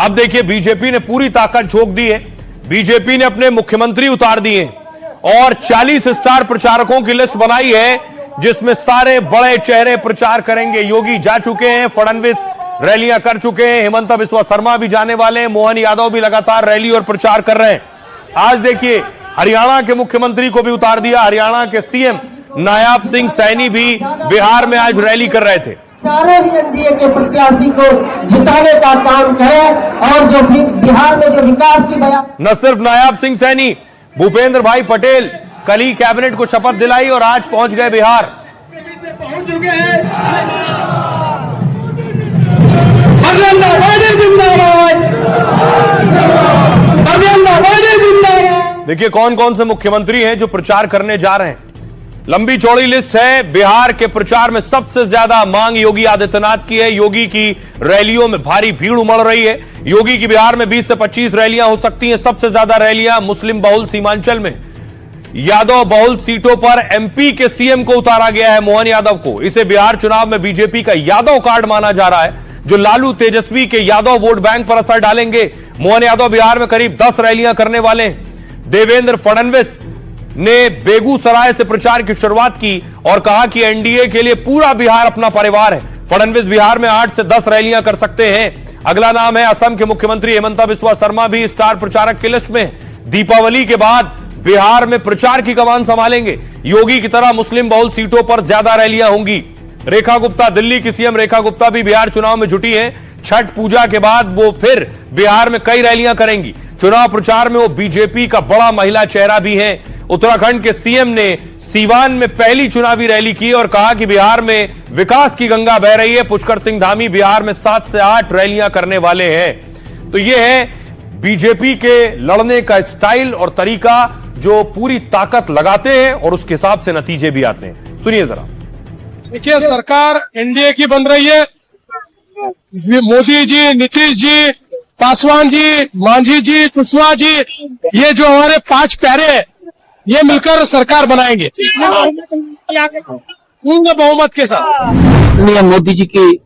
अब देखिए बीजेपी ने पूरी ताकत झोंक दी है। बीजेपी ने अपने मुख्यमंत्री उतार दिए और 40 स्टार प्रचारकों की लिस्ट बनाई है जिसमें सारे बड़े चेहरे प्रचार करेंगे। योगी जा चुके हैं, फडणवीस रैलियां कर चुके हैं, हिमंता बिस्वा शर्मा भी जाने वाले हैं, मोहन यादव भी लगातार रैली और प्रचार कर रहे हैं। आज देखिए हरियाणा के मुख्यमंत्री को भी उतार दिया। हरियाणा के सीएम नायाब सिंह सैनी भी बिहार में आज रैली कर रहे थे। सारे ही एनडीए के प्रत्याशी को जिताने का काम करें और जो बिहार में जो विकास की बयान। न सिर्फ नायाब सिंह सैनी, भूपेंद्र भाई पटेल कल ही कैबिनेट को शपथ दिलाई और आज पहुंच गए बिहार। पहुंच चुके हैं। देखिए कौन कौन से मुख्यमंत्री हैं जो प्रचार करने जा रहे हैं। लंबी चौड़ी लिस्ट है। बिहार के प्रचार में सबसे ज्यादा मांग योगी आदित्यनाथ की है। योगी की रैलियों में भारी भीड़ उमड़ रही है। योगी की बिहार में 20 से 25 रैलियां हो सकती हैं। सबसे ज्यादा रैलियां मुस्लिम बहुल सीमांचल में। यादव बहुल सीटों पर एमपी के सीएम को उतारा गया है, मोहन यादव को। इसे बिहार चुनाव में बीजेपी का यादव कार्ड माना जा रहा है, जो लालू तेजस्वी के यादव वोट बैंक पर असर डालेंगे। मोहन यादव बिहार में करीब 10 रैलियां करने वाले हैं। देवेंद्र फडणवीस ने बेगूसराय से प्रचार की शुरुआत की और कहा कि एनडीए के लिए पूरा बिहार अपना परिवार है। फडणवीस बिहार में 8 से 10 रैलियां कर सकते हैं। अगला नाम है असम के मुख्यमंत्री हिमंता बिस्वा शर्मा, भी स्टार प्रचारक की लिस्ट में। दीपावली के बाद बिहार में प्रचार की कमान संभालेंगे। योगी की तरह मुस्लिम बहुल सीटों पर ज्यादा रैलियां होंगी। रेखा गुप्ता, दिल्ली की सीएम रेखा गुप्ता भी बिहार चुनाव में जुटी हैं। छठ पूजा के बाद वो फिर बिहार में कई रैलियां करेंगी। चुनाव प्रचार में वो बीजेपी का बड़ा महिला चेहरा भी है। उत्तराखंड के सीएम ने सीवान में पहली चुनावी रैली की और कहा कि बिहार में विकास की गंगा बह रही है। पुष्कर सिंह धामी बिहार में 7 से 8 रैलियां करने वाले हैं। तो ये है बीजेपी के लड़ने का स्टाइल और तरीका, जो पूरी ताकत लगाते हैं और उसके हिसाब से नतीजे भी आते हैं। सुनिए जरा। देखिए सरकार एनडीए की बन रही है। मोदी जी, नीतीश जी, पासवान जी, मांझी जी, कुशवाहा जी, ये जो हमारे 5 प्यारे हैं, ये मिलकर सरकार बनाएंगे पूर्ण बहुमत के साथ। मोदी जी की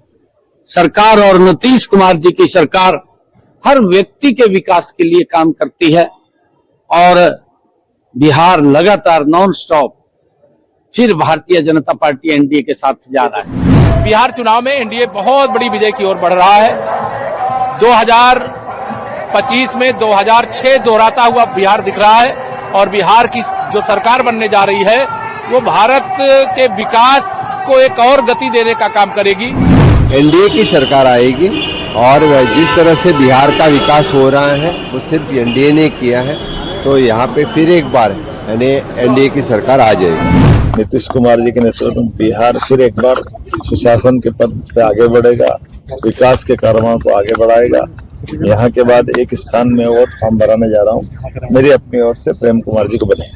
सरकार और नीतीश कुमार जी की सरकार हर व्यक्ति के विकास के लिए काम करती है और बिहार लगातार नॉन स्टॉप फिर भारतीय जनता पार्टी एनडीए के साथ जा रहा है। बिहार चुनाव में एनडीए बहुत बड़ी विजय की ओर बढ़ रहा है। 2025 में 2006 दोहराता हुआ बिहार दिख रहा है और बिहार की जो सरकार बनने जा रही है वो भारत के विकास को एक और गति देने का काम करेगी। एनडीए की सरकार आएगी और जिस तरह से बिहार का विकास हो रहा है वो सिर्फ एनडीए ने किया है, तो यहाँ पे फिर एक बार एनडीए की सरकार आ जाएगी। नीतीश कुमार जी के नेतृत्व में बिहार फिर एक बार सुशासन के पद पे आगे बढ़ेगा, विकास के कार्यों को आगे बढ़ाएगा। यहाँ के बाद एक स्थान में और फॉर्म भराने जा रहा हूँ, मेरी अपनी ओर से प्रेम कुमार जी को बधाई।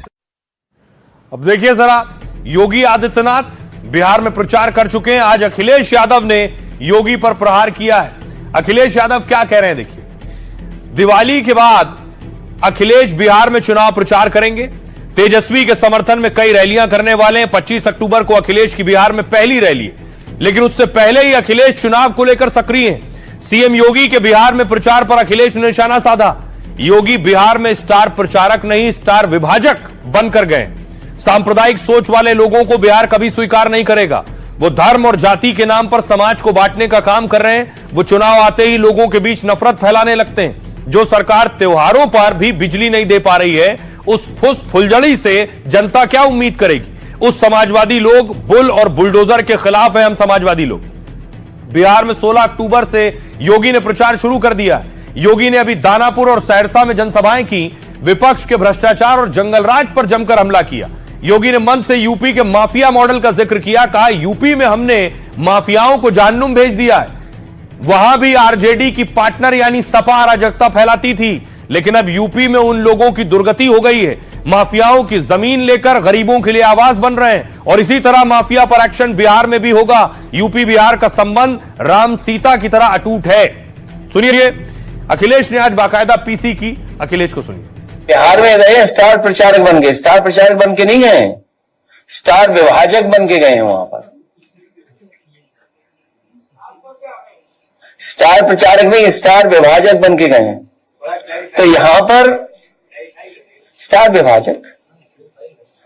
अब देखिए जरा, योगी आदित्यनाथ बिहार में प्रचार कर चुके हैं। आज अखिलेश यादव ने योगी पर प्रहार किया है। अखिलेश यादव क्या कह रहे हैं देखिए। दिवाली के बाद अखिलेश बिहार में चुनाव प्रचार करेंगे। तेजस्वी के समर्थन में कई रैलियां करने वाले हैं। 25 अक्टूबर को अखिलेश की बिहार में पहली रैली है, लेकिन उससे पहले ही अखिलेश चुनाव को लेकर सक्रिय हैं। सीएम योगी के बिहार में प्रचार पर अखिलेश ने निशाना साधा। योगी बिहार में स्टार प्रचारक नहीं, स्टार विभाजक बनकर गए। सांप्रदायिक सोच वाले लोगों को बिहार कभी स्वीकार नहीं करेगा। वो धर्म और जाति के नाम पर समाज को बांटने का काम कर रहे हैं। वो चुनाव आते ही लोगों के बीच नफरत फैलाने लगते हैं। जो सरकार त्योहारों पर भी बिजली नहीं दे पा रही है, उस फुस फुलझड़ी से जनता क्या उम्मीद करेगी। उस समाजवादी लोग बुल और बुलडोजर के खिलाफ है। हम समाजवादी लोग बिहार में 16 अक्टूबर से योगी ने प्रचार शुरू कर दिया। योगी ने अभी दानापुर और सहरसा में जनसभाएं की। विपक्ष के भ्रष्टाचार और जंगलराज पर जमकर हमला किया। योगी ने मंच से यूपी के माफिया मॉडल का जिक्र किया। कहा यूपी में हमने माफियाओं को जहन्नुम भेज दिया है। वहां भी आरजेडी की पार्टनर यानी सपा अराजकता फैलाती थी, लेकिन अब यूपी में उन लोगों की दुर्गति हो गई है। माफियाओं की जमीन लेकर गरीबों के लिए आवाज बन रहे हैं और इसी तरह माफिया पर एक्शन बिहार में भी होगा। यूपी बिहार का संबंध राम सीता की तरह अटूट है। सुनिए, अखिलेश ने आज बाकायदा पीसी की। अखिलेश को सुनिए। बिहार में रहे स्टार प्रचारक बन गए। स्टार प्रचारक बन के नहीं गए, स्टार विभाजक बन के गए हैं। वहां पर स्टार प्रचारक नहीं, स्टार विभाजक बन के गए हैं। तो यहां पर स्टार विभाजक,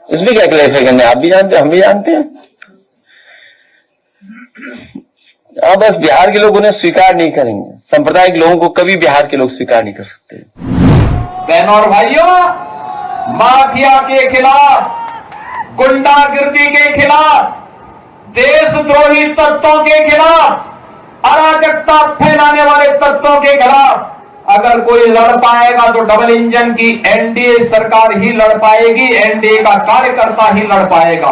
इसमें क्या क्लैरिफाई करना है? आप भी जानते हैं, हम भी जानते हैं। अब बस बिहार के लोग उन्हें स्वीकार नहीं करेंगे। सांप्रदायिक लोगों को कभी बिहार के लोग स्वीकार नहीं कर सकते। बहनों और भाइयों, माफिया के खिलाफ, गुंडागिर्दी के खिलाफ, देशद्रोही तत्वों के खिलाफ, अराजकता फैलाने वाले तत्वों के खिलाफ अगर कोई लड़ पाएगा तो डबल इंजन की एनडीए सरकार ही लड़ पाएगी, एनडीए का कार्यकर्ता ही लड़ पाएगा।